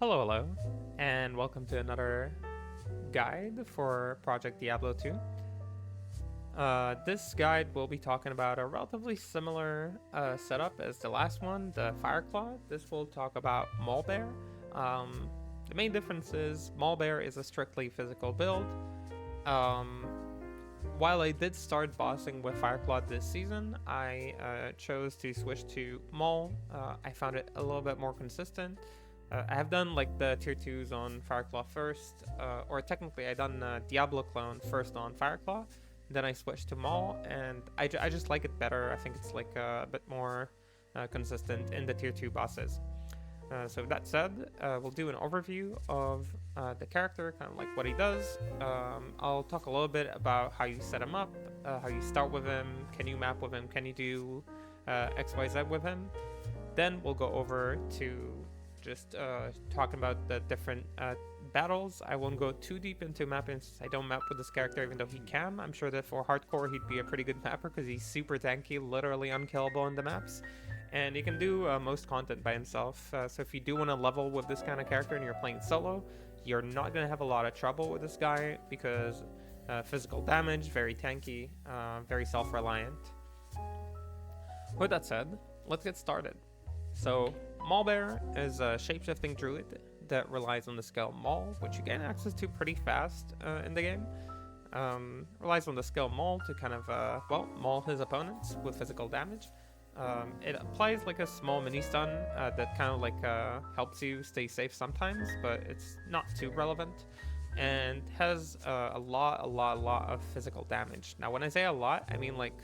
Hello, and welcome to another guide for Project Diablo 2. This guide will be talking about a relatively similar setup as the last one, the fireclaw. This will talk about MaulBear. The main difference is MaulBear is a strictly physical build. While I did start bossing with fireclaw this season, I chose to switch to Maul. I found it a little bit more consistent. I have done like the tier 2s on Fireclaw first, or technically I done Dclone first on Fireclaw, then I switched to Maul, and I just like it better. I think it's like a bit more consistent in the tier 2 bosses. So with that said, we'll do an overview of the character, kind of like what he does. I'll talk a little bit about how you set him up, how you start with him, can you map with him, can you do XYZ with him. Then we'll go over to just talking about the different battles. I won't go too deep into mapping since I don't map with this character, even though he can. I'm sure that for hardcore he'd be a pretty good mapper because he's super tanky, literally unkillable in the maps. And he can do most content by himself. So if you do want to level with this kind of character and you're playing solo, you're not going to have a lot of trouble with this guy because physical damage, very tanky, very self-reliant. With that said, let's get started. So MaulBear is a shapeshifting druid that relies on the skill Maul, which you gain access to pretty fast in the game. Relies on the skill Maul to kind of, maul his opponents with physical damage. It applies like a small mini stun that kind of like helps you stay safe sometimes, but it's not too relevant. And has a lot of physical damage. Now when I say a lot, I mean like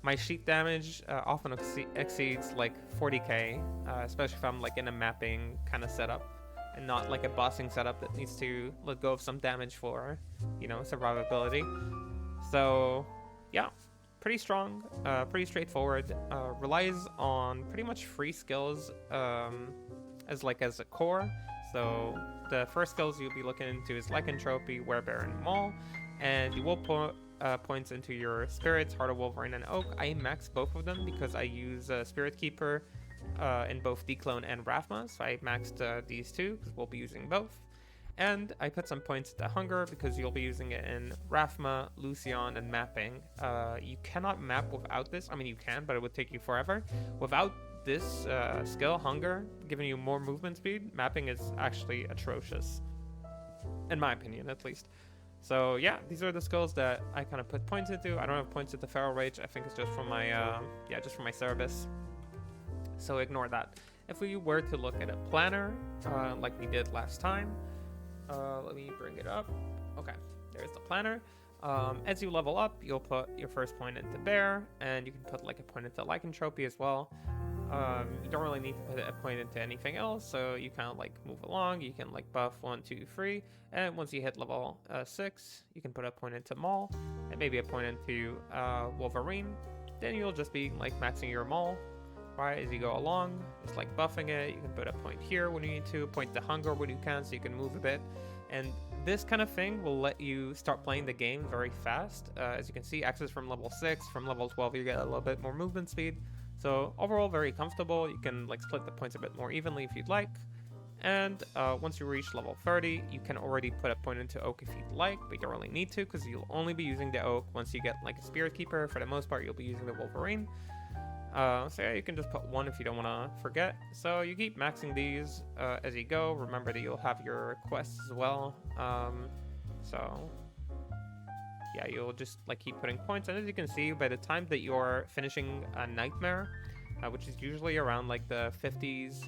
my sheet damage often exceeds like 40k, especially if I'm like in a mapping kind of setup and not like a bossing setup that needs to let go of some damage for, survivability. So yeah, pretty strong, pretty straightforward, relies on pretty much free skills as a core. So the first skills you'll be looking into is Lycanthropy, Werebear, and Maul, and you will put points into your spirits, Heart of Wolverine and Oak. I max both of them because I use Spirit Keeper in both Dclone and Rathma, so I maxed these two because we'll be using both. And I put some points to Hunger because you'll be using it in Rathma, Lucion, and mapping. You cannot map without this. I mean, you can, but it would take you forever. Without this skill, Hunger, giving you more movement speed, mapping is actually atrocious. In my opinion, at least. So yeah, these are the skills that I kind of put points into. I don't have points into Feral Rage. I think it's just from my just from my service. So ignore that. If we were to look at a planner, like we did last time, let me bring it up. Okay, there's the planner. As you level up, you'll put your first point into Bear, and you can put like a point into Lycanthropy as well. You don't really need to put a point into anything else, so you kind of like move along. You can like buff 1, 2, 3, and once you hit level 6, you can put a point into Maul, and maybe a point into Wolverine. Then you'll just be like maxing your Maul, right, as you go along, just like buffing it. You can put a point here when you need to, point to Hunger when you can, so you can move a bit. And this kind of thing will let you start playing the game very fast. As you can see, access from level 6, from level 12 you get a little bit more movement speed. So overall, very comfortable. You can like split the points a bit more evenly if you'd like. And once you reach level 30, you can already put a point into Oak if you'd like, but you don't really need to because you'll only be using the Oak once you get like a Spirit Keeper. For the most part, you'll be using the Wolverine. So yeah, you can just put 1 if you don't want to forget. So you keep maxing these as you go. Remember that you'll have your quests as well. So yeah, you'll just like keep putting points, and as you can see, by the time that you're finishing a Nightmare, which is usually around like the 50s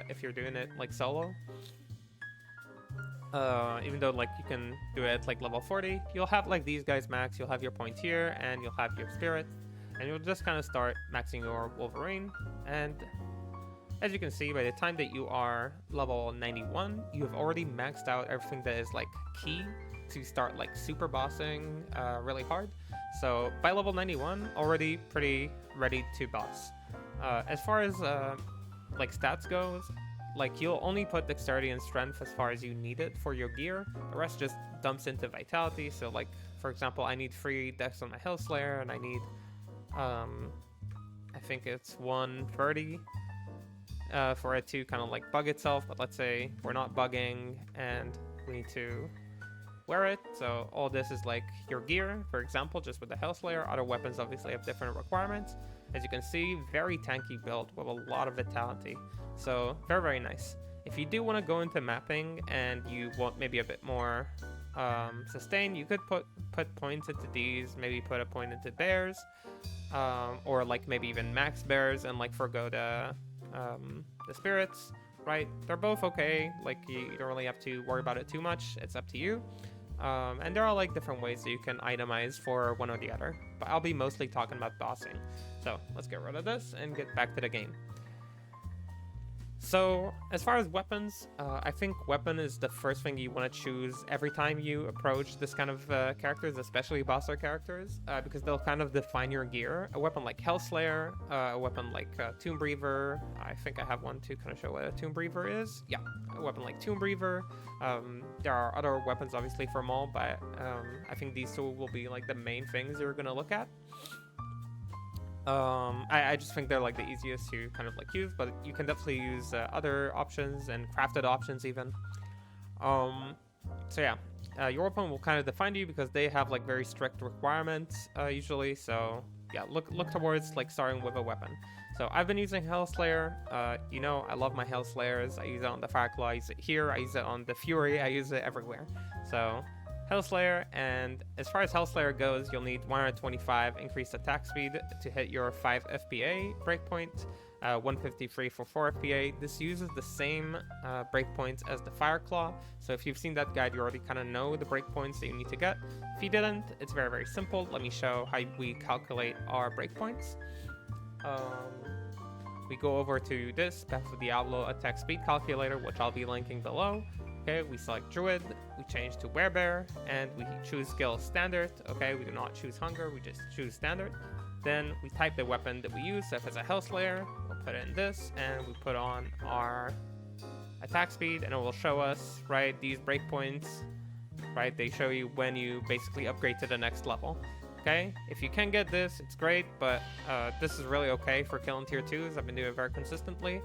if you're doing it like solo, even though like you can do it at like level 40, you'll have like these guys max, you'll have your point here, and you'll have your spirit, and you'll just kind of start maxing your Wolverine. And as you can see, by the time that you are level 91, you have already maxed out everything that is like key to start like super bossing really hard. So by level 91, already pretty ready to boss. As far as like stats goes, like you'll only put dexterity and strength as far as you need it for your gear. The rest just dumps into vitality. So like for example, I need 3 dex on my Hellslayer, and I need I think it's 130 for it to kind of like bug itself, but let's say we're not bugging and we need to wear it. So all this is like your gear, for example, just with the health layer. Other weapons obviously have different requirements. As you can see, very tanky build with a lot of vitality. So very, very nice. If you do want to go into mapping and you want maybe a bit more sustain, you could put points into these, maybe put a point into bears, or like maybe even max bears and like forgo the spirits, right? They're both okay. Like you don't really have to worry about it too much. It's up to you. And there are like different ways that you can itemize for one or the other, but I'll be mostly talking about bossing. So let's get rid of this and get back to the game. So as far as weapons, I think weapon is the first thing you want to choose every time you approach this kind of characters, especially bosser characters, because they'll kind of define your gear. A weapon like Hellslayer, a weapon like Tomb Breather. I think I have one to kind of show what a Tomb Breather is. Yeah, a weapon like Tomb Breather. There are other weapons obviously for Maul, but I think these two will be like the main things you're going to look at. I just think they're like the easiest to kind of like use, but you can definitely use other options and crafted options even. So yeah, your weapon will kind of define you because they have like very strict requirements usually. So yeah, look towards like starting with a weapon. So I've been using Hellslayer. You know, I love my Hellslayers. I use it on the fireclaw, I use it here, I use it on the Fury, I use it everywhere. So Hellslayer, and as far as Hellslayer goes, you'll need 125 increased attack speed to hit your 5 FPA breakpoint, 153 for 4 FPA. This uses the same breakpoints as the fireclaw, so if you've seen that guide, you already kind of know the breakpoints that you need to get. If you didn't, it's very, very simple. Let me show how we calculate our breakpoints. We go over to this Path of Diablo attack speed calculator, which I'll be linking below. Okay, we select Druid, we change to Werebear, and we choose skill standard. Okay, we do not choose hunger, we just choose standard. Then we type the weapon that we use. So if it's a Hellslayer, we'll put it in this, and we put on our attack speed, and it will show us, right, these breakpoints, right? They show you when you basically upgrade to the next level. Okay, if you can get this, it's great, but this is really okay for killing tier 2s. I've been doing it very consistently.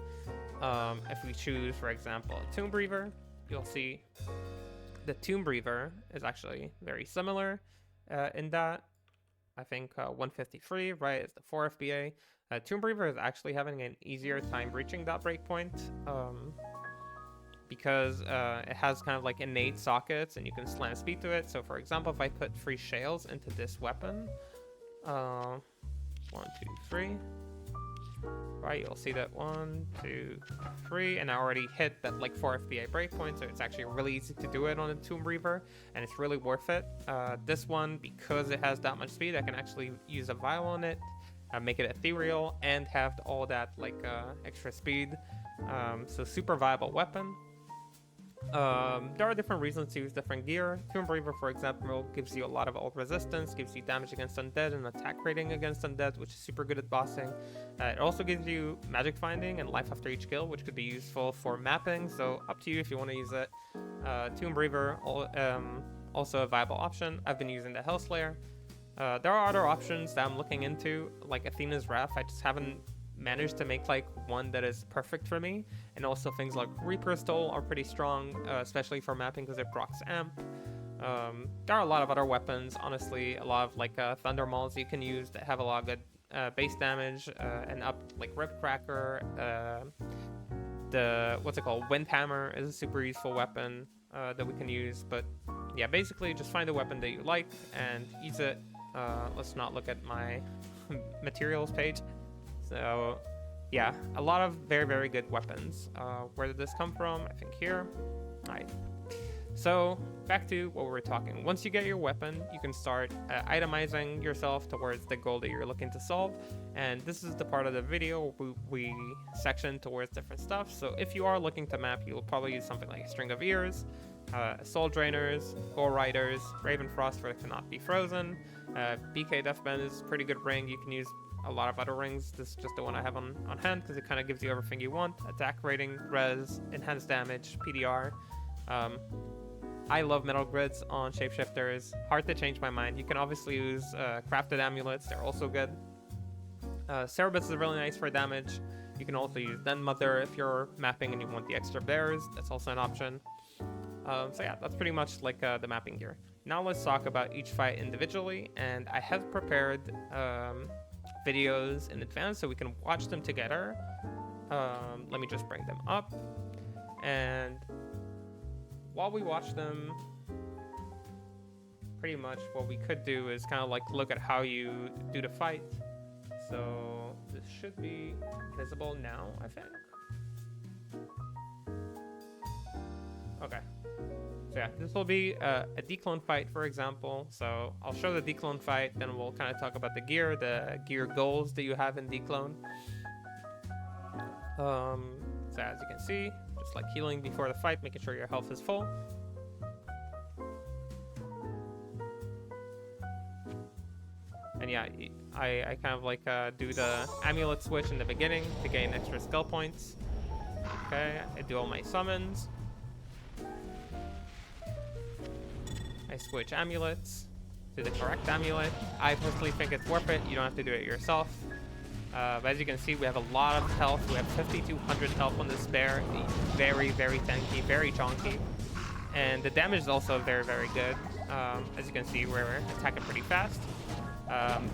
If we choose, for example, a Tomb Breather, you'll see the Tomb Breather is actually very similar in that. I think 153, right, is the 4 FBA. Tomb Breather is actually having an easier time reaching that breakpoint because it has kind of like innate sockets and you can slam speed to it. So for example, if I put 3 shales into this weapon, 1, 2, 3. Right, you'll see that 1, 2, 3, and I already hit that like 4 FBA breakpoint, so it's actually really easy to do it on a Tomb Breather, and it's really worth it. This one, because it has that much speed, I can actually use a vial on it, make it ethereal, and have all that like extra speed. So super viable weapon. There are different reasons to use different gear. Tomb Breather, for example, gives you a lot of ult resistance, gives you damage against undead and attack rating against undead, which is super good at bossing. It also gives you magic finding and life after each kill, which could be useful for mapping, so up to you if you want to use it. Tomb Breather, also a viable option. I've been using the Hellslayer. There are other options that I'm looking into, like Athena's Wrath. I just haven't managed to make like one that is perfect for me, and also things like Reaper's Toll are pretty strong, especially for mapping because it procs amp. There are a lot of other weapons, honestly, a lot of like Thunder Mauls you can use that have a lot of good base damage and up, like Rip Cracker. The what's it called, Windhammer is a super useful weapon that we can use. But yeah, basically just find a weapon that you like and use it. Let's not look at my materials page. So yeah, a lot of very, very good weapons. Where did this come from? I think here. Alright. So back to what we were talking. Once you get your weapon, you can start itemizing yourself towards the goal that you're looking to solve. And this is the part of the video we section towards different stuff. So if you are looking to map, you'll probably use something like a String of Ears, Soul Drainers, Gore Riders, Raven Frost for it cannot be frozen. BK Deathbend is a pretty good ring. You can use a lot of other rings. This is just the one I have on hand because it kind of gives you everything you want. Attack rating, res, enhanced damage, PDR. I love Metalgrids on shapeshifters. Hard to change my mind. You can obviously use crafted amulets. They're also good. Cerebus is really nice for damage. You can also use Den Mother if you're mapping and you want the extra bears. That's also an option. So yeah, that's pretty much like the mapping gear. Now let's talk about each fight individually, and I have prepared videos in advance so we can watch them together. Let me just bring them up, and while we watch them, pretty much what we could do is kind of like look at how you do the fight. So this should be visible now, I think. Okay. So yeah, this will be a Dclone Fight, for example. So I'll show the Dclone Fight, then we'll kind of talk about the gear goals that you have in Dclone. So as you can see, just like healing before the fight, making sure your health is full. And yeah, I kind of like do the amulet switch in the beginning to gain extra skill points. Okay, I do all my summons. I switch amulets to the correct amulet. I personally think it's worth it. You don't have to do it yourself. But as you can see, we have a lot of health. We have 5,200 health on this bear. Very, very tanky, very chonky. And the damage is also very, very good. As you can see, we're attacking pretty fast.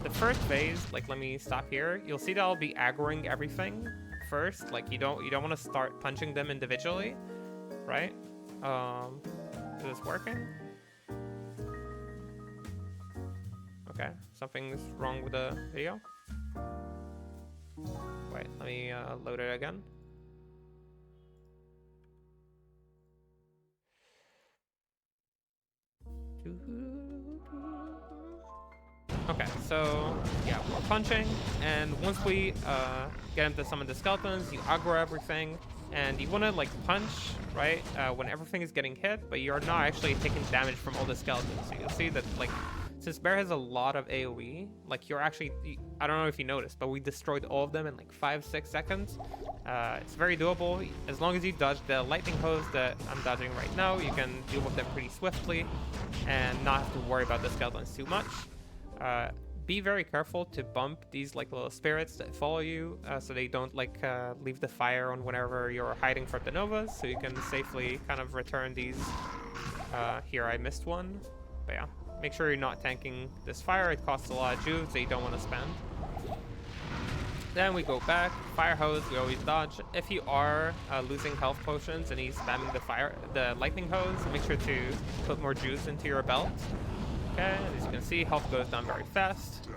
The first phase, like let me stop here. You'll see that I'll be aggroing everything first. Like you don't want to start punching them individually, right? Is this working? Okay, something's wrong with the video. Wait, let me load it again. Okay, so yeah, we're punching, and once we get into some of the skeletons, you aggro everything, and you want to like punch, right, when everything is getting hit, but you're not actually taking damage from all the skeletons. So you'll see that like, since bear has a lot of AoE, like you're actually, I don't know if you noticed, but we destroyed all of them in like 5-6 seconds. It's very doable. As long as you dodge the lightning hose that I'm dodging right now, you can deal with them pretty swiftly and not have to worry about the skeletons too much. Be very careful to bump these like little spirits that follow you, so they don't like leave the fire on whenever you're hiding from the novas, so you can safely kind of return these. Here I missed one, but yeah, make sure you're not tanking this fire. It costs a lot of juice that you don't want to spend. Then we go back, fire hose, we always dodge. If you are losing health potions and he's spamming the lightning hose, make sure to put more juice into your belt. Okay, as you can see, health goes down very fast.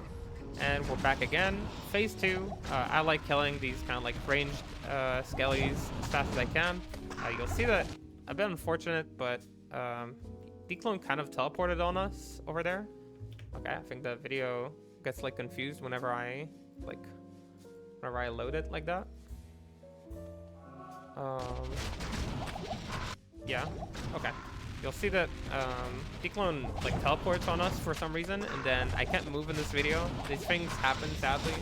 And we're back again. Phase 2, I like killing these kind of like ranged skellies as fast as I can. You'll see that a bit unfortunate, but Dclone kind of teleported on us over there. Okay, I think the video gets like confused whenever I load it like that. Yeah, okay. You'll see that Dclone like teleports on us for some reason, and then I can't move in this video. These things happen, sadly.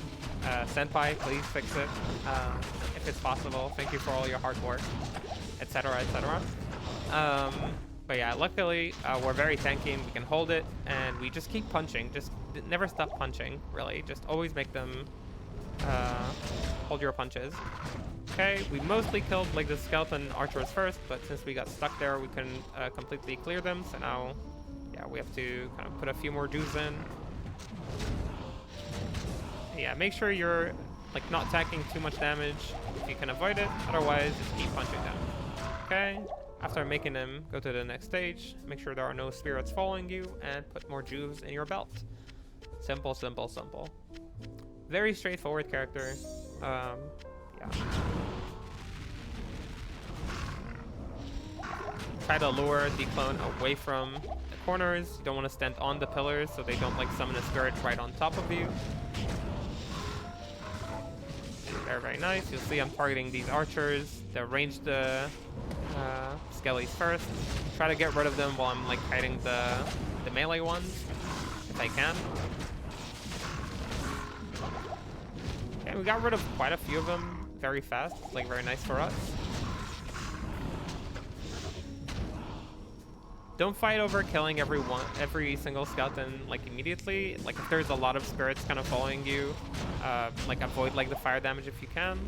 Senpai, please fix it if it's possible. Thank you for all your hard work, etc., etc. But yeah, luckily we're very tanky and we can hold it, and we just keep punching. Just never stop punching, really. Just always make them hold your punches. Okay, we mostly killed like the skeleton archers first, but since we got stuck there, we couldn't completely clear them. So now, yeah, we have to kind of put a few more dudes in. Yeah, make sure you're like not taking too much damage if you can avoid it. Otherwise, just keep punching them. Okay, after making them go to the next stage, make sure there are no spirits following you, and put more juice in your belt. Simple, simple, simple. Very straightforward character. Yeah. Try to lure Dclone away from the corners. You don't want to stand on the pillars so they don't like summon a spirit right on top of you. Very, very nice. You'll see I'm targeting these archers. They'll range the skellies first. Try to get rid of them while I'm like hiding the melee ones, if I can. Okay, we got rid of quite a few of them very fast. It's like very nice for us. Don't fight over killing every single skeleton like immediately. Like if there's a lot of spirits kind of following you, like avoid like the fire damage if you can.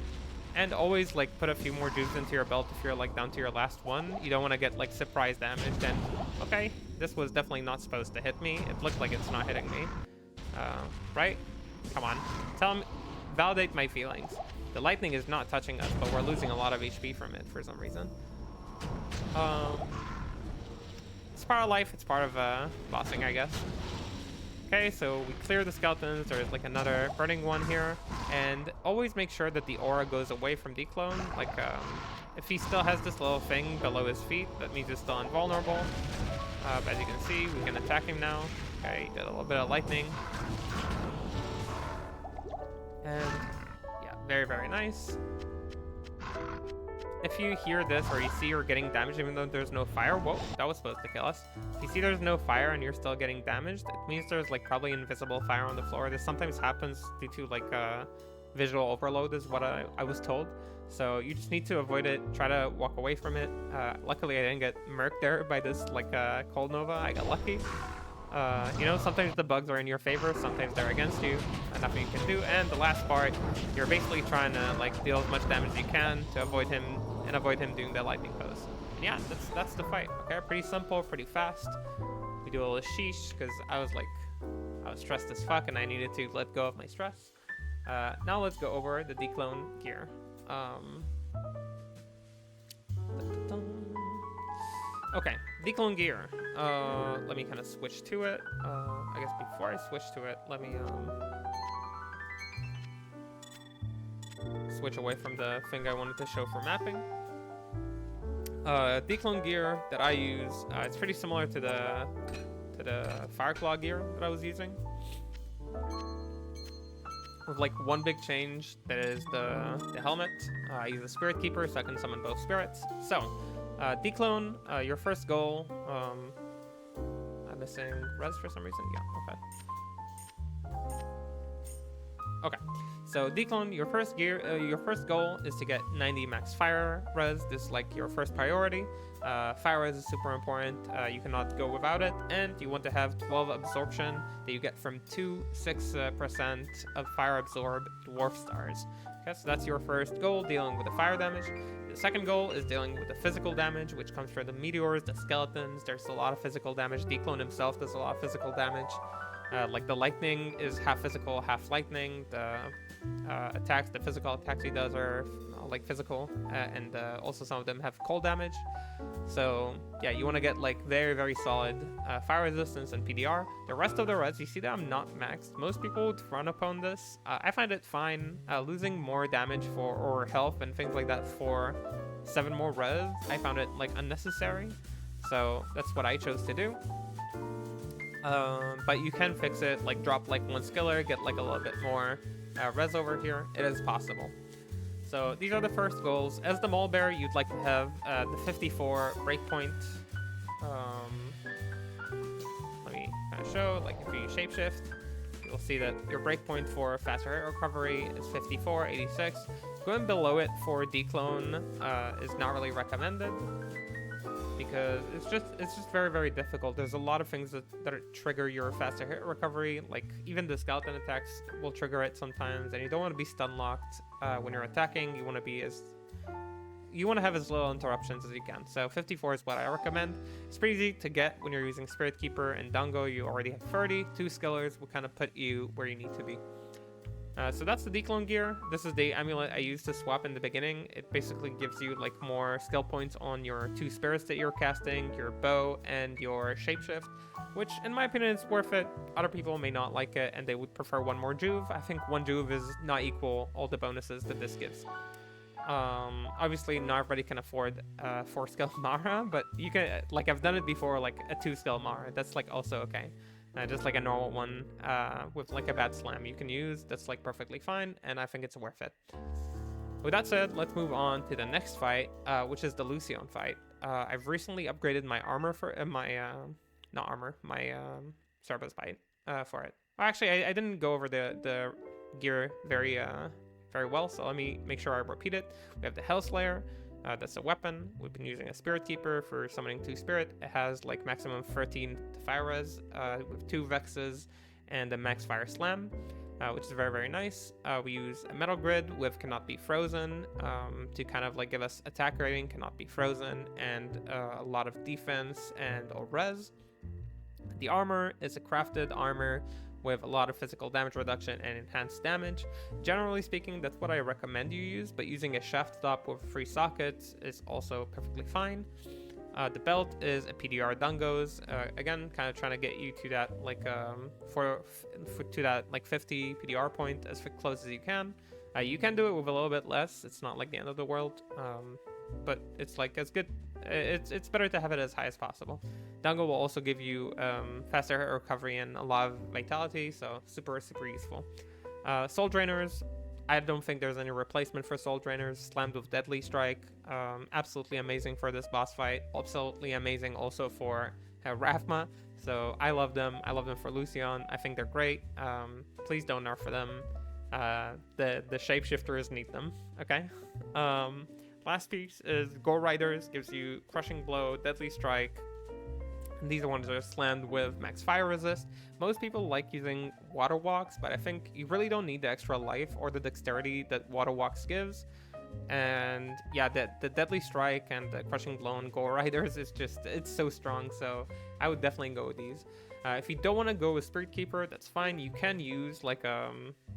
And always like put a few more juves into your belt if you're like down to your last one. You don't want to get like surprise damaged and okay, this was definitely not supposed to hit me. It looked like it's not hitting me. Right? Come on. Tell me, validate my feelings. The lightning is not touching us, but we're losing a lot of HP from it for some reason. It's part of life, it's part of bossing, I guess. Okay, so we clear the skeletons. There's like another burning one here, and always make sure that the aura goes away from Dclone. Like, if he still has this little thing below his feet, that means he's still invulnerable. But as you can see, we can attack him now. Okay, he did a little bit of lightning. And yeah, very, very nice. If you hear this or you see you're getting damaged even though there's no fire, whoa, that was supposed to kill us. If you see there's no fire and you're still getting damaged, it means there's like probably invisible fire on the floor. This sometimes happens due to like visual overload is what I was told. So you just need to avoid it, try to walk away from it. Luckily I didn't get murked there by this like cold nova, I got lucky. You know, sometimes the bugs are in your favor, sometimes they're against you, and nothing you can do. And the last part, you're basically trying to like deal as much damage as you can to avoid him doing the lightning pose. And yeah, that's the fight. Okay, pretty simple, pretty fast. We do a little sheesh because I was stressed as fuck and I needed to let go of my stress. Now let's go over the Dclone Gear. Okay, Dclone Gear. Let me kind of switch to it. I guess before I switch to it, let me switch away from the thing I wanted to show for mapping. Dclone Gear that I use, it's pretty similar to the fireclaw gear that I was using. With like one big change, that is the helmet. I use a spirit keeper so I can summon both spirits. So, Dclone, your first goal. I'm missing res for some reason. Yeah, okay. Okay, so Dclone, your first goal is to get 90 max fire res. This is like your first priority. Fire res is super important. You cannot go without it, and you want to have 12 absorption that you get from 6% of fire absorb dwarf stars. Okay, so that's your first goal, dealing with the fire damage. The second goal is dealing with the physical damage, which comes from the meteors, the skeletons. There's a lot of physical damage. Dclone himself does a lot of physical damage. Like the lightning is half physical, half lightning. The attacks, the physical attacks he does are like physical, and also some of them have cold damage. So yeah, you want to get like very, very solid fire resistance and PDR. The rest of the res, you see that I'm not maxed. Most people would run upon this. I find it fine. Losing more damage or health and things like that for 7 more res, I found it like unnecessary. So that's what I chose to do. But you can fix it, like drop like 1 skiller, get like a little bit more res over here. It is possible. So these are the first goals. As the MaulBear, you'd like to have the 54 breakpoint. Let me kind of show, like if you shapeshift, you'll see that your breakpoint for faster hit recovery is 54, 86. Going below it for Dclone is not really recommended, because it's just very, very difficult. There's a lot of things that trigger your faster hit recovery, like even the skeleton attacks will trigger it sometimes, and you don't want to be stun locked when you're attacking. You want to have as little interruptions as you can. So 54 is what I recommend. It's pretty easy to get when you're using Spirit Keeper and Dango. You already have 30. 2 skillers will kind of put you where you need to be. So that's the Dclone Gear. This is the amulet I used to swap in the beginning. It basically gives you like more skill points on your 2 spirits that you're casting, your bow, and your shapeshift, which in my opinion is worth it. Other people may not like it and they would prefer 1 more juve. I think 1 juve is not equal all the bonuses that this gives. Obviously not everybody can afford 4 skill Mara, but you can, like I've done it before, like a 2 skill Mara. That's like also okay. Just like a normal one with like a bad slam you can use, that's like perfectly fine, and I think it's worth it. With that said, let's move on to the next fight, which is the Lucion fight. I've recently upgraded my armor for my Cerberus bite for it. Well, actually, I didn't go over the gear very well, so let me make sure I repeat it. We have the Hellslayer. That's a weapon. We've been using a Spirit Keeper for summoning 2 spirit. It has like maximum 13 to fire res with 2 vexes and a max fire slam. which is very, very nice. We use a metal grid with cannot be frozen to kind of like give us attack rating, cannot be frozen, and a lot of defense and or res. The armor is a crafted armor with a lot of physical damage reduction and enhanced damage. Generally speaking, that's what I recommend you use, but using a shaft stop with 3 sockets is also perfectly fine. The belt is a PDR dungos, again, kind of trying to get you to that like to that like 50 PDR point as close as you can. You can do it with a little bit less. It's not like the end of the world, but it's like as good. It's better to have it as high as possible. Dungo will also give you faster hit recovery and a lot of vitality, so super useful. Soul drainers, I don't think there's any replacement for soul drainers. Slammed with deadly strike, absolutely amazing for this boss fight. Absolutely amazing also for Rathma. So I love them. I love them for Lucion. I think they're great. Please don't nerf for them. The shapeshifters need them. Okay. Last piece is Gore Riders. Gives you crushing blow, deadly strike. And these are ones that are slammed with max fire resist. Most people like using water walks, but I think you really don't need the extra life or the dexterity that water walks gives. And yeah, the deadly strike and the crushing blow and Gore Riders is just, it's so strong. So I would definitely go with these. If you don't want to go with Spirit Keeper, that's fine. You can use like a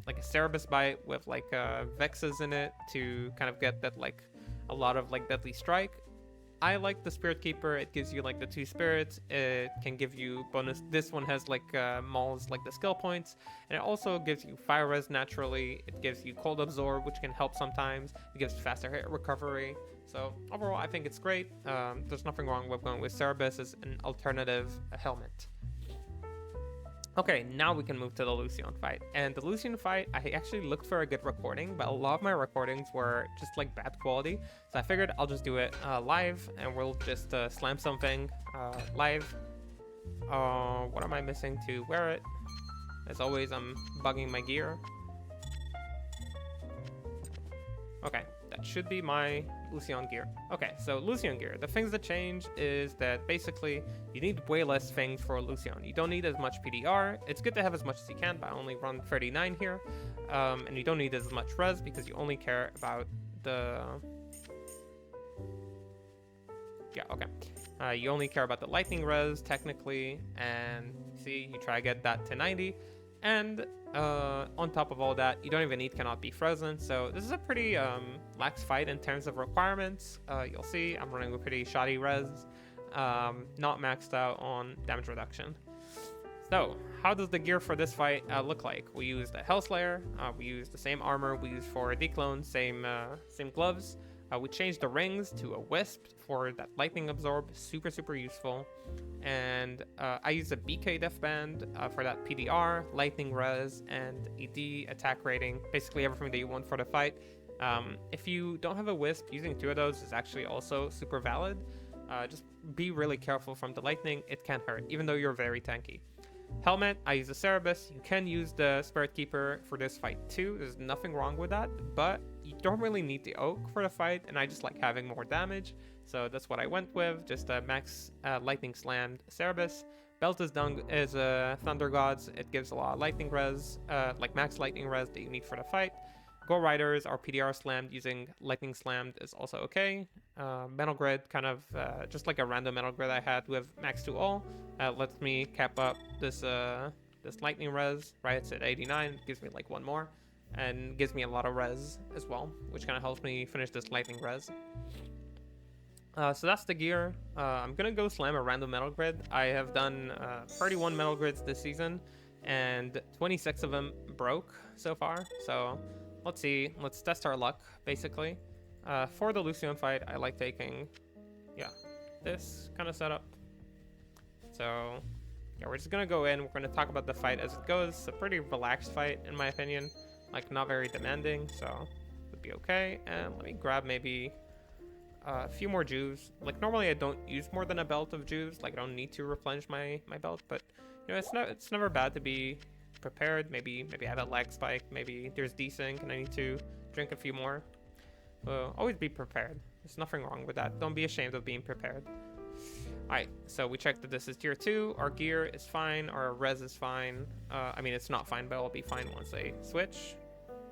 Cerebus Bite with like Vexes in it to kind of get that like a lot of like deadly strike. I like the Spirit Keeper. It gives you like the 2 spirits. It can give you bonus. This one has like Maul's like the skill points, and it also gives you fire res naturally. It gives you cold absorb, which can help sometimes. It gives faster hit recovery. So overall, I think it's great. There's nothing wrong with going with Cerebus as an alternative helmet. Okay, now we can move to the Lucion fight. And the Lucion fight, I actually looked for a good recording, but a lot of my recordings were just like bad quality. So I figured I'll just do it live, and we'll just slam something live. What am I missing to wear it? As always, I'm bugging my gear. Okay, that should be my Lucion Gear. Okay, so Lucion Gear. The things that change is that basically you need way less things for Lucion. You don't need as much PDR. It's good to have as much as you can, but I only run 39 here. And you don't need as much res because you only care about the... Yeah, okay. You only care about the lightning res, technically, and see, you try to get that to 90. And on top of all that, you don't even need cannot be frozen. So this is a pretty lax fight in terms of requirements. You'll see I'm running with pretty shoddy res, not maxed out on damage reduction. So how does the gear for this fight look like? We used a Hellslayer. We used the same armor we used for Dclone, same gloves. We changed the rings to a wisp for that lightning absorb, super useful. And I used a BK deathband for that PDR, lightning res, and ED attack rating, basically everything that you want for the fight. If you don't have a wisp, using 2 of those is actually also super valid. Just be really careful from the lightning, it can hurt, even though you're very tanky. Helmet, I use a Cerebus. You can use the Spirit Keeper for this fight too. There's nothing wrong with that, but you don't really need the Oak for the fight, and I just like having more damage. So that's what I went with, just a max lightning slammed Cerebus. Belt is Thunder Gods. It gives a lot of lightning res, like max lightning res that you need for the fight. Gore Riders are PDR slammed using lightning slammed is also okay. Metal Grid, kind of just like a random Metal Grid I had with max to all, lets me cap up this lightning res, right? It's at 89, it gives me like 1 more, and gives me a lot of res as well, which kind of helps me finish this lightning res. So that's the gear. I'm gonna go slam a random Metal Grid. I have done 31 Metal Grids this season, and 26 of them broke so far. So let's see, let's test our luck, basically. For the Lucion fight, I like taking, this kind of setup. So, yeah, we're just gonna go in, we're gonna talk about the fight as it goes. It's a pretty relaxed fight, in my opinion. Like, not very demanding, so would be okay. And let me grab maybe a few more juves. Like, normally I don't use more than a belt of juves. Like, I don't need to replenish my belt, but, you know, it's never bad to be prepared. Maybe I have a lag spike, maybe there's desync and I need to drink a few more. Always be prepared. There's nothing wrong with that. Don't be ashamed of being prepared. Alright, so we checked that this is tier 2, our gear is fine, our res is fine. I mean, it's not fine, but it'll be fine once I switch.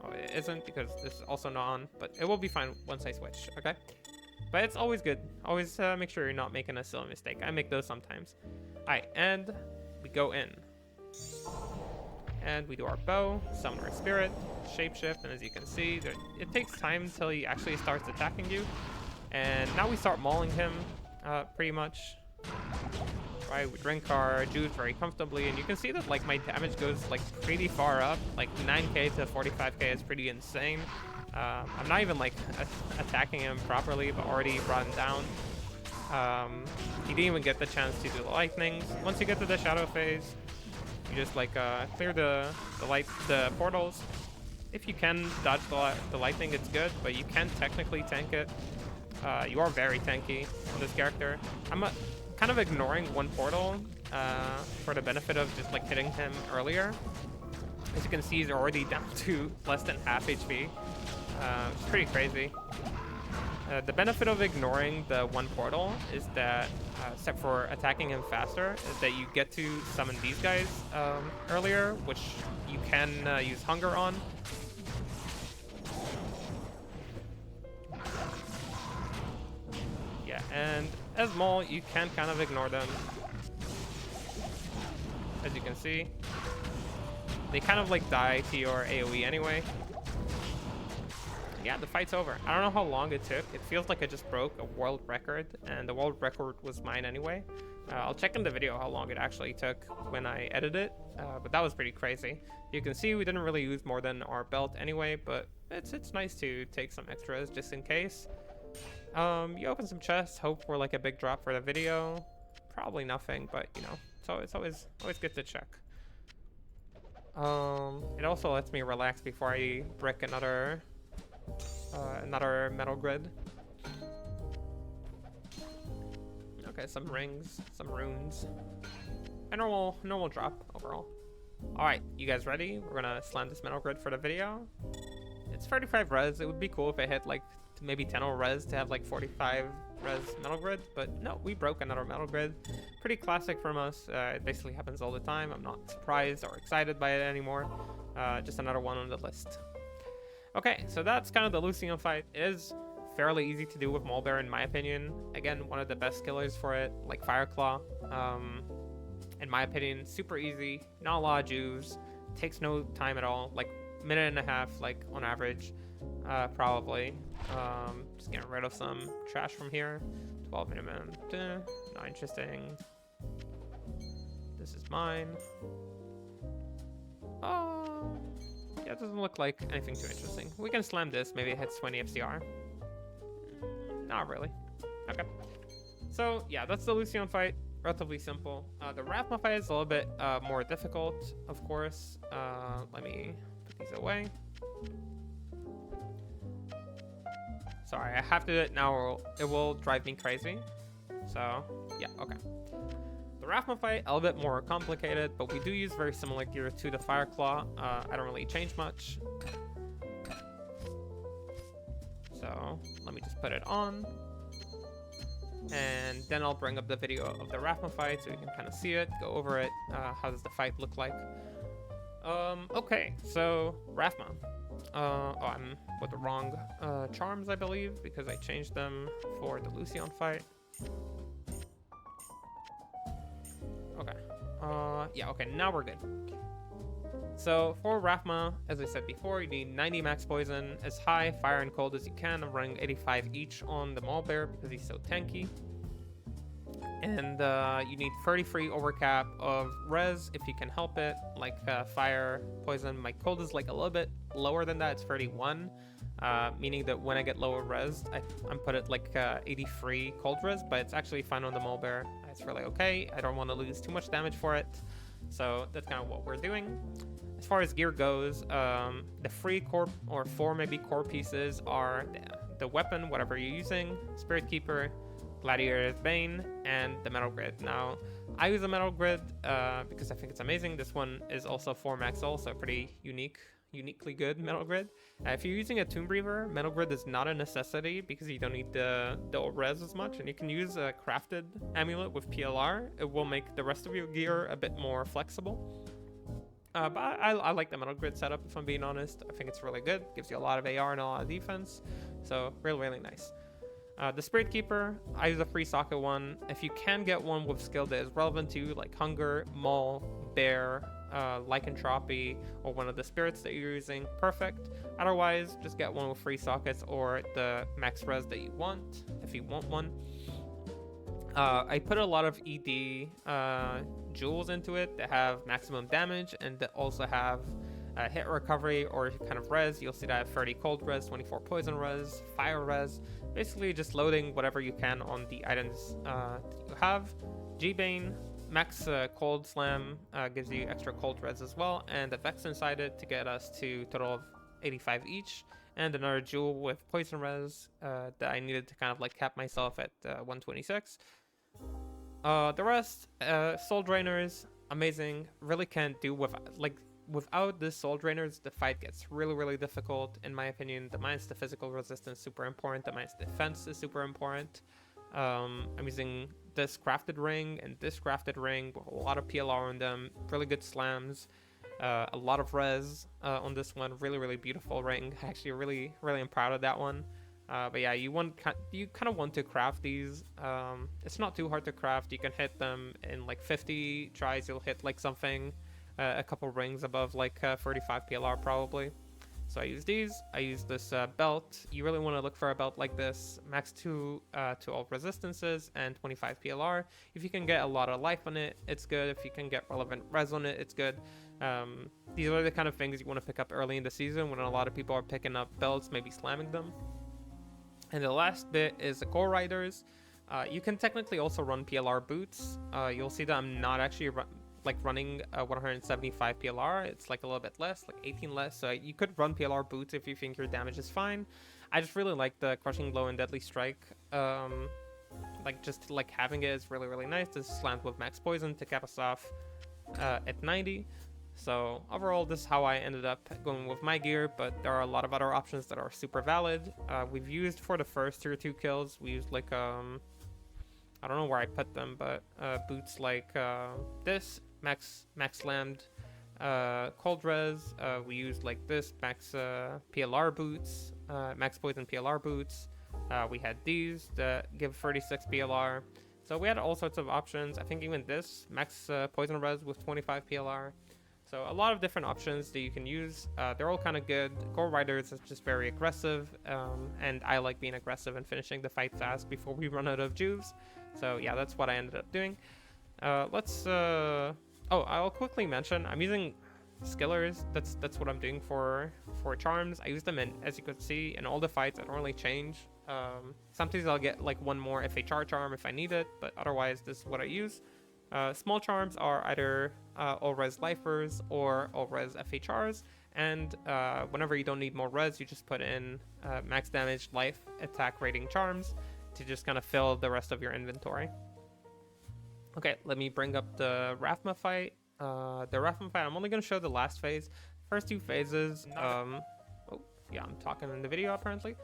Oh, it isn't because this is also not on, but it will be fine once I switch, okay? But it's always good. Always make sure you're not making a silly mistake. I make those sometimes. Alright, and we go in. And we do our bow, summon our spirit, shapeshift, and as you can see, it takes time until he actually starts attacking you. And now we start mauling him, pretty much. Right, we drink our juice very comfortably, and you can see that like my damage goes like pretty far up, like 9k to 45k is pretty insane. I'm not even like attacking him properly, but already brought him down. He didn't even get the chance to do the lightnings. Once you get to the shadow phase, you just like clear the portals. If you can dodge the lightning, it's good, but you can technically tank it. You are very tanky on this character. I'm kind of ignoring one portal for the benefit of just like hitting him earlier. As you can see, he's already down to less than half HP. It's pretty crazy. The benefit of ignoring the one portal is that, except for attacking him faster, is that you get to summon these guys earlier, which you can use hunger on. Yeah, and as Maul, you can kind of ignore them. As you can see, they kind of like die to your AoE anyway. Yeah, the fight's over. I don't know how long it took. It feels like I just broke a world record, and the world record was mine anyway. I'll check in the video how long it actually took when I edited it, but that was pretty crazy. You can see we didn't really use more than our belt anyway, but it's nice to take some extras just in case. You open some chests, hope for like a big drop for the video. Probably nothing, but you know, so it's always good to check. It also lets me relax before I brick another metal grid. Okay, some rings, some runes. A normal drop overall. Alright, you guys ready? We're gonna slam this metal grid for the video. It's 35 res. It would be cool if I hit like maybe 10 res to have like 45 res metal grid, but no, we broke another metal grid. Pretty classic from us. It basically happens all the time. I'm not surprised or excited by it anymore. Just another one on the list. Okay, so that's kind of the Lucion fight. It is fairly easy to do with MaulBear in my opinion. Again, one of the best killers for it, like fireclaw. In my opinion, super easy, not a lot of juice, takes no time at all, like minute and a half, like on average, probably. Just getting rid of some trash from here. 12 minimum, not interesting. This is mine. Yeah, it doesn't look like anything too interesting. We can slam this, maybe it hits 20 FCR. Not really. Okay. So yeah, that's the Lucion fight. Relatively simple. The Rathma fight is a little bit more difficult, of course. Let me put these away. Sorry, I have to do it now or it will drive me crazy. So yeah, okay. The Rathma fight, a little bit more complicated, but we do use very similar gear to the fireclaw. I don't really change much. So let me just put it on. And then I'll bring up the video of the Rathma fight so you can kind of see it, go over it. How does the fight look like? Okay, so Rathma. I'm with the wrong charms, I believe, because I changed them for the Lucion fight. Okay. Yeah, okay, now we're good. So for Rathma, as I said before, you need 90 max poison, as high fire and cold as you can. I'm running 85 each on the MaulBear because he's so tanky. And you need 30 free overcap of res if you can help it, like fire, poison. My cold is like a little bit lower than that, it's 31. Meaning that when I get lower res, I'm put at like 83 cold res, but it's actually fine on the MaulBear. It's really okay. I don't want to lose too much damage for it. So that's kind of what we're doing. As far as gear goes, the free core or 4 maybe core pieces are the weapon, whatever you're using, Spirit Keeper, Gladiator's Bane, and the metal grid. Now, I use a metal grid because I think it's amazing. This one is also 4 max also pretty unique, uniquely good Metalgrid. If you're using a Tomb Breather, Metalgrid is not a necessity because you don't need the res as much, and you can use a crafted amulet with PLR. It will make the rest of your gear a bit more flexible. But I like the Metalgrid setup, if I'm being honest. I think it's really good. Gives you a lot of AR and a lot of defense. So really nice. The Spirit Keeper, I use a free socket one. If you can get one with skill that is relevant to you, like Hunger, Maul, Bear, Lycanthropy, or one of the spirits that you're using, perfect. Otherwise, just get one with free sockets or the max res that you want, if you want one. I put a lot of ED jewels into it that have maximum damage and that also have hit recovery or kind of res. You'll see that I have 30 cold res, 24 poison res, fire res. Basically just loading whatever you can on the items that you have. G-Bane, max cold slam gives you extra cold res as well, and a Vex inside it to get us to total of 85 each, and another jewel with poison res that I needed to kind of like cap myself at 126. The rest, soul drainers, amazing. Really can't do with without the soul drainers, the fight gets really difficult, in my opinion. The minus the physical resistance super important. The minus defense is super important. I'm using this crafted ring and this crafted ring with a lot of PLR on them. Really good slams. A lot of res on this one. Really beautiful ring. Actually, really am proud of that one. But yeah, you kind of want to craft these. It's not too hard to craft. You can hit them in like 50 tries. You'll hit like something. A couple rings above like 35 PLR probably. So I use these. I use this belt. You really want to look for a belt like this. Max 2 to all resistances and 25 PLR. If you can get a lot of life on it, it's good. If you can get relevant res on it, it's good. These are the kind of things you want to pick up early in the season when a lot of people are picking up belts, maybe slamming them. And the last bit is the core riders. You can technically also run PLR boots. You'll see that I'm not actually running 175 PLR. It's like a little bit less, like 18 less. So you could run PLR boots if you think your damage is fine. I just really like the crushing blow and deadly strike. Just having it is really nice. This slant with max poison to cap us off at 90. So overall, this is how I ended up going with my gear, but there are a lot of other options that are super valid. We've used for the first tier 2 kills, we used like I don't know where I put them, but boots like this, max slammed cold res. We used like this, max PLR boots, max poison PLR boots. We had these that give 36 PLR. So we had all sorts of options. I think even this, max poison res with 25 PLR. So a lot of different options that you can use. They're all kind of good. Core Riders is just very aggressive, and I like being aggressive and finishing the fight fast before we run out of juves. So yeah, that's what I ended up doing. I'll quickly mention, I'm using skillers. That's what I'm doing for charms. I use them in, as you could see, in all the fights. I don't really change. Sometimes I'll get like one more FHR charm if I need it, but otherwise this is what I use. Small charms are either all-res lifers or all-res FHRs, and whenever you don't need more res, you just put in max damage, life, attack rating charms to just kind of fill the rest of your inventory. Okay, let me bring up the Rathma Fight. The Rathma Fight, I'm only going to show the last phase. First two phases, I'm talking in the video apparently.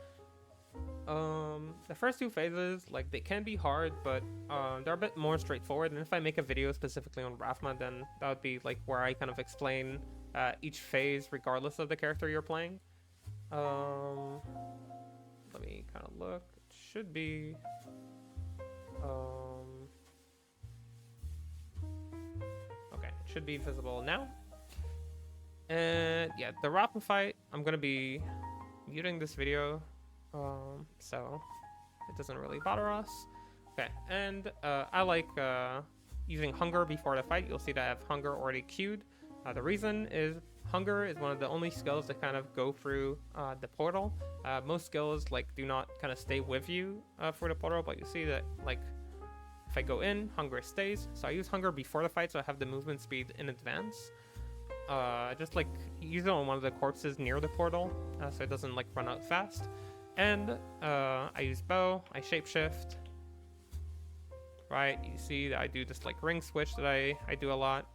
The first two phases, like, they can be hard, but they're a bit more straightforward, and if I make a video specifically on Rathma, then that would be like where I kind of explain each phase regardless of the character you're playing. Let me kind of look. It should be okay, it should be visible now. And yeah, the Rathma Fight, I'm gonna be muting this video so it doesn't really bother us. Okay, and I like using Hunger before the fight. You'll see that I have Hunger already queued. The reason is Hunger is one of the only skills that kind of go through the portal. Most skills like do not kind of stay with you for the portal, but you see that like if I go in, Hunger stays. So I use Hunger before the fight so I have the movement speed in advance. Just like use it on one of the corpses near the portal so it doesn't like run out fast. And I use bow, I shapeshift, right? You see that I do this like ring switch that I do a lot.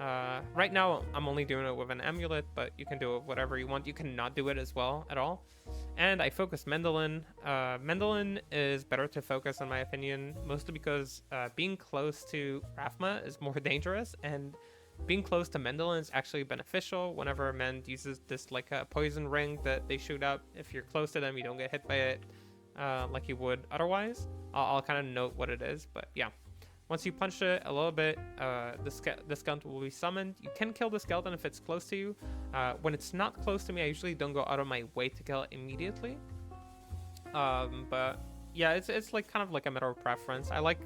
Right now, I'm only doing it with an amulet, but you can do it whatever you want. You can not do it as well at all. And I focus Mendelin. Mendelin is better to focus, in my opinion, mostly because being close to Rathma is more dangerous, and being close to Mendelin is actually beneficial whenever Mend uses this like a poison ring that they shoot up. If you're close to them, you don't get hit by it like you would otherwise. I'll kind of note what it is, but yeah. Once you punch it a little bit, the skeleton will be summoned. You can kill the skeleton if it's close to you. When it's not close to me, I usually don't go out of my way to kill it immediately. But yeah, it's like kind of like a matter of preference. I like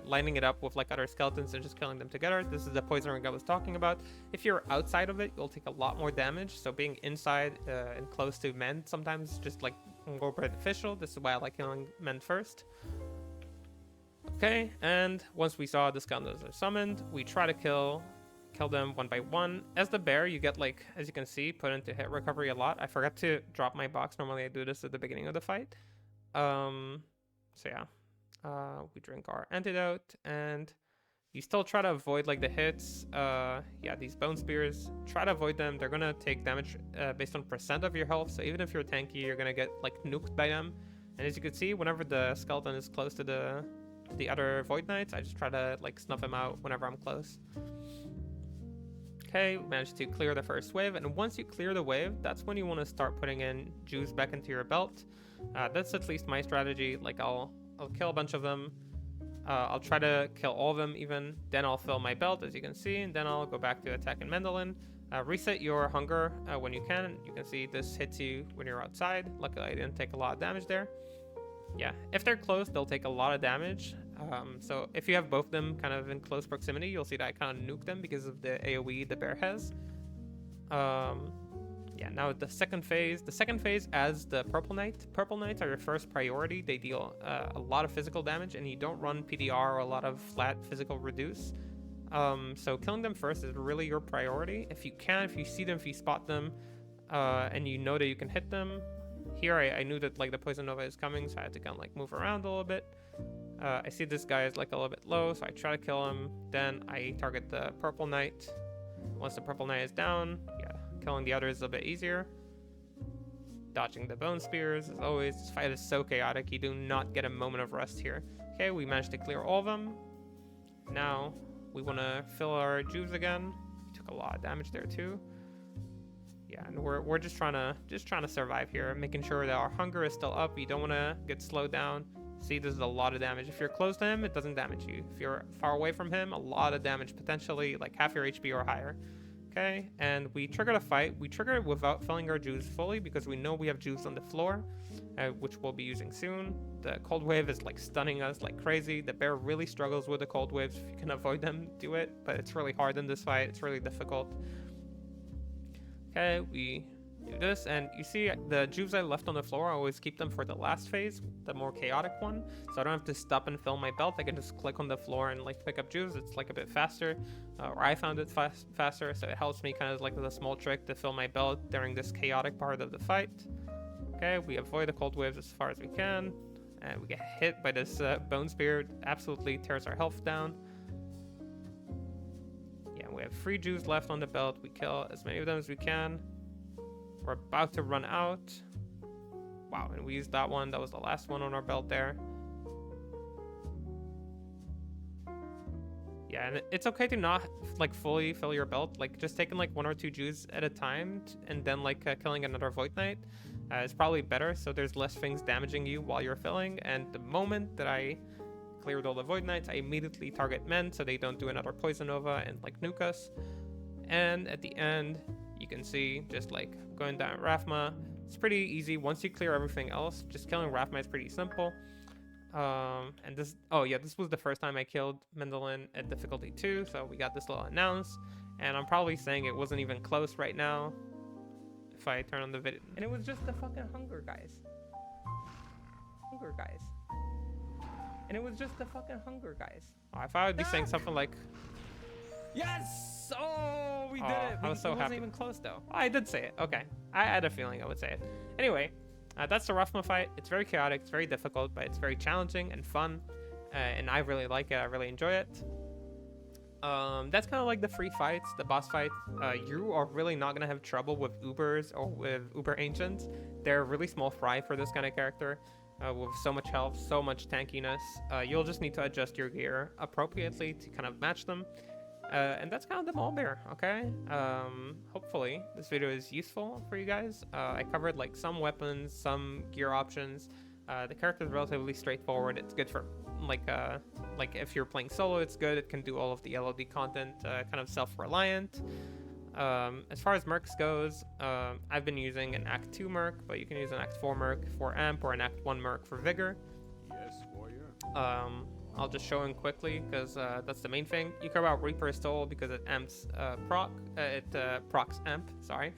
lining it up with like other skeletons and just killing them together. This is the poison ring I was talking about. If you're outside of it, you'll take a lot more damage. So being inside and close to Mend sometimes just like more beneficial. This is why I like killing Mend first. Okay, and once we saw the skeletons are summoned, we try to kill them one by one. As the bear, you get like, as you can see, put into hit recovery a lot. I forgot to drop my box. Normally I do this at the beginning of the fight. So yeah, we drink our antidote, and you still try to avoid like the hits. Yeah, these bone spears, try to avoid them. They're gonna take damage based on percent of your health. So even if you're tanky, you're gonna get like nuked by them. And as you can see, whenever the skeleton is close to the other Void Knights, I just try to like snuff them out whenever I'm close. Okay, we managed to clear the first wave, and once you clear the wave, that's when you want to start putting in juice back into your belt. That's at least my strategy. Like I'll kill a bunch of them. I'll try to kill all of them even. Then I'll fill my belt, as you can see, and then I'll go back to attacking Mendelin. Reset your hunger when you can. You can see this hits you when you're outside. Luckily, I didn't take a lot of damage there. Yeah, if they're close, they'll take a lot of damage. So if you have both of them kind of in close proximity, you'll see that I kind of nuke them because of the AoE the bear has. Yeah, now the second phase. The second phase as the Purple Knight. Purple Knights are your first priority. They deal a lot of physical damage, and you don't run PDR or a lot of flat physical reduce. So killing them first is really your priority. If you can, if you see them, if you spot them, and you know that you can hit them. Here I knew that like the Poison Nova is coming, so I had to kind of like move around a little bit. I see this guy is like a little bit low, so I try to kill him. Then I target the Purple Knight. Once the Purple Knight is down, yeah, killing the others is a bit easier. Dodging the Bone Spears, as always. This fight is so chaotic, you do not get a moment of rest here. Okay, we managed to clear all of them. Now we want to fill our juice again. Took a lot of damage there too. Yeah, and we're just trying to survive here, making sure that our hunger is still up. You don't want to get slowed down. See, this is a lot of damage. If you're close to him, it doesn't damage you. If you're far away from him, a lot of damage, potentially like half your HP or higher. Okay, and we triggered a fight. We triggered it without filling our juice fully because we know we have juice on the floor, which we'll be using soon. The cold wave is like stunning us like crazy. The bear really struggles with the cold waves. If you can avoid them, do it, but it's really hard in this fight. It's really difficult. Okay, we do this, and you see the juice I left on the floor, I always keep them for the last phase, the more chaotic one, so I don't have to stop and fill my belt. I can just click on the floor and like pick up juice. It's like a bit faster, or I found it faster, so it helps me kind of like with a small trick to fill my belt during this chaotic part of the fight. Okay, we avoid the cold waves as far as we can, and we get hit by this bone spear. Absolutely tears our health down. We have free juice left on the belt. We kill as many of them as we can. We're about to run out. Wow, and we used that one. That was the last one on our belt there. Yeah, and it's okay to not like fully fill your belt. Like just taking like 1 or 2 juice at a time and then like killing another Void Knight is probably better. So there's less things damaging you while you're filling. And the moment that I cleared all the Void Knights, I immediately target men so they don't do another Poison Nova and like nuke us. And at the end, you can see just like going down Rathma. It's pretty easy once you clear everything else. Just killing Rathma is pretty simple. And this, oh yeah, this was the first time I killed Mendelin at difficulty 2, so we got this little announce. And I'm probably saying it wasn't even close right now if I turn on the video. And it was just the fucking hunger, guys. Hunger, guys. And it was just the fucking hunger, guys. Oh, if I would be saying something like... Yes! Oh, we did it. I was so happy. Wasn't even close, though. Oh, I did say it. Okay. I had a feeling I would say it. Anyway, that's the Rathma fight. It's very chaotic. It's very difficult, but it's very challenging and fun. And I really like it. I really enjoy it. That's kind of like the free fights, the boss fights. You are really not gonna have trouble with Ubers or with Uber Ancients. They're really small fry for this kind of character, with so much health, so much tankiness. You'll just need to adjust your gear appropriately to kind of match them. And that's kind of the MaulBear, okay? Hopefully this video is useful for you guys. I covered like some weapons, some gear options. The character is relatively straightforward. It's good for like if you're playing solo, it's good. It can do all of the LOD content, kind of self-reliant. As far as Mercs goes, I've been using an Act 2 Merc, but you can use an Act 4 Merc for Amp or an Act 1 Merc for Vigor. Yes, warrior. I'll just show him quickly because that's the main thing. You care about Reaper's Soul because it amps procs Amp, sorry.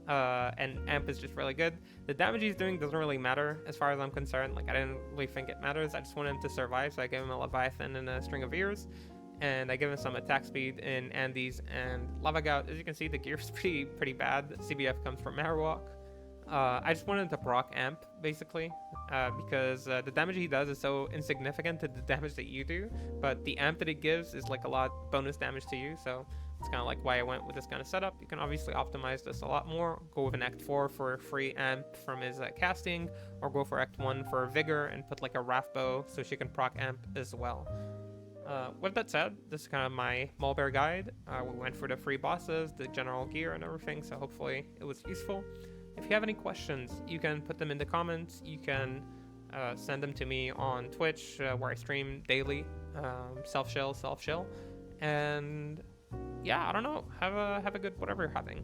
And Amp is just really good. The damage he's doing doesn't really matter as far as I'm concerned. Like, I didn't really think it matters. I just want him to survive, so I gave him a Leviathan and a String of Ears. And I give him some attack speed in Andes and Lava Gout. As you can see, the gear's pretty bad. CBF comes from Marowak. I just wanted to proc Amp, basically, because the damage he does is so insignificant to the damage that you do, but the Amp that it gives is like a lot bonus damage to you, so it's kind of like why I went with this kind of setup. You can obviously optimize this a lot more, go with an Act 4 for free Amp from his casting, or go for Act 1 for Vigor and put like a Wrath Bow so she can proc Amp as well. With that said, this is kind of my MaulBear guide. We went for the free bosses, the general gear and everything, so hopefully it was useful. If you have any questions, you can put them in the comments. You can send them to me on Twitch, where I stream daily, self-shill. And yeah, I don't know, have a good whatever you're having.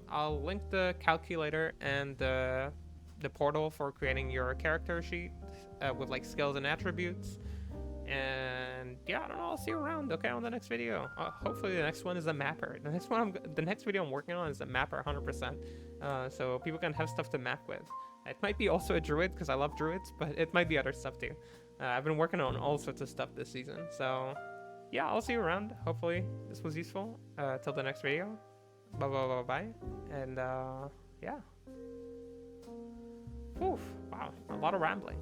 I'll link the calculator and the portal for creating your character sheet with like skills and attributes. And yeah, I don't know, I'll see you around, okay, on the next video. Hopefully the next one is a mapper. The next video I'm working on is a mapper 100%, so people can have stuff to map with. It might be also a druid because I love druids, but it might be other stuff too. I've been working on all sorts of stuff this season, so yeah, I'll see you around. Hopefully this was useful. Till the next video, bye, and yeah. Oof, wow, a lot of rambling.